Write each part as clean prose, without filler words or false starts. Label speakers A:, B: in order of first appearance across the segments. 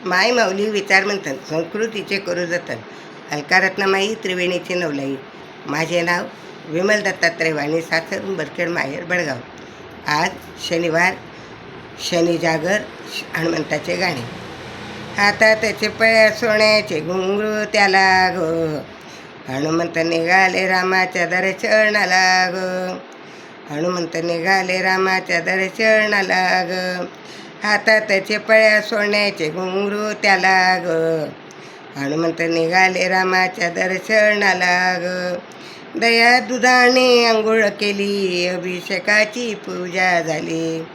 A: माय माऊली विचार मंथन संस्कृतीचे करू जतन अलकारत्नमाई त्रिवेणीचे नवलाई. माझे नाव विमल दत्तात्रय वाणी, सासर उंबरखेड, माहेर बडगाव. आज शनिवार, शनी जागर, हनुमंताचे गाणे. हातातचे पळ्या सोन्याचे घुंगरू त्याला गो, हनुमंत निघाले रामाच्या दर्शनाला ग. हनुमंत निघाले रामाच्या दर्शनाला ग. हातातचे पळ्या सोन्याचे घुंगरू त्याला ग, हनुमंत निघाले रामाच्या दर्शनाला ग. दया दुधाने आंघोळ केली, अभिषेकाची पूजा झाली.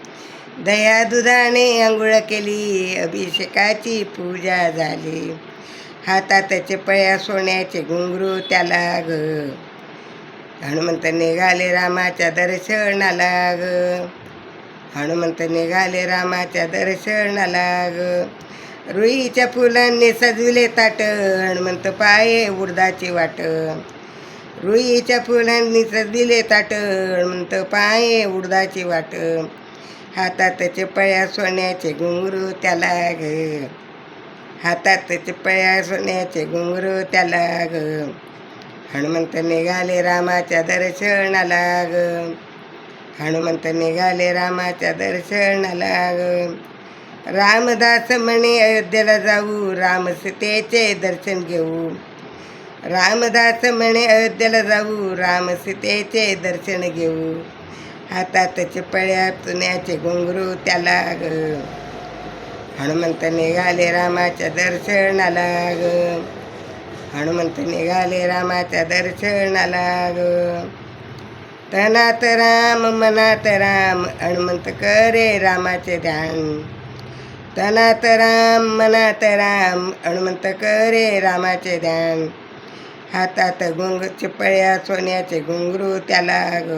A: दया दुधाने आंघोळ केली, अभिषेकाची पूजा झाली. हातातचे पळ्या सोन्याचे घुंगरू त्याला ग, हनुमंत निघाले रामाच्या दर्शनाला ग. हनुमंत निघाले रामाच्या दर्शनाला ग. रुईच्या फुलांनी सजविले ताट, हनुमंत पाये उडदाची वाट. रुईच्या फुलांनी सजविले ताट, हनुमंत पाये उडदाची वाट. हातातचे पळ्या सोन्याचे घुंगरू त्याला ग, हातातचे पळ्या सोन्याचे घुंगरू त्याला ग. हनुमंत निघाले रामाच्या दर्शनाला ग. हनुमंत निघाले रामाच्या दर्शनाला ग. रामदास म्हणे अयोध्येला जाऊ, रामसीतेचे दर्शन घेऊ. रामदास म्हणे अयोध्येला जाऊ, रामसीतेचे दर्शन घेऊ. हातातचे पळ्या सोन्याचे घुंगरू त्याला ग. हनुमंत निघाले रामाच्या दर्शनाला ग. हनुमंत निघाले रामाच्या दर्शनाला ग. तनात राम मनात राम, हनुमंत करे रामाचे ध्यान. तनात राम मनात राम, हनुमंत करे रामाचे ध्यान. हातात पळ्या सोन्याचे घुंगरू त्याला ग.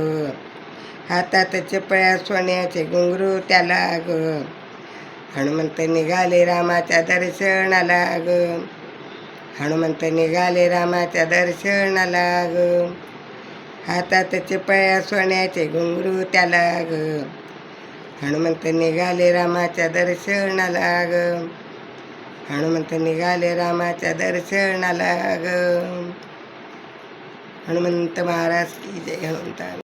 A: हातात पळ्या सोन्याचे घुंगरू त्याला ग. हनुमंत निघाले रामाच्या दर्शनाला ग. हनुमंत निघाले रामाच्या दर्शनाला ग. हातातचे पळ्या सोन्याचे घुंगरू त्याला ग. हनुमंत निघाले रामाच्या दर्शनाला ग. हनुमंत निघाले रामाच्या दर्शनाला ग. हनुमंत महाराज की जय. हनुमंत.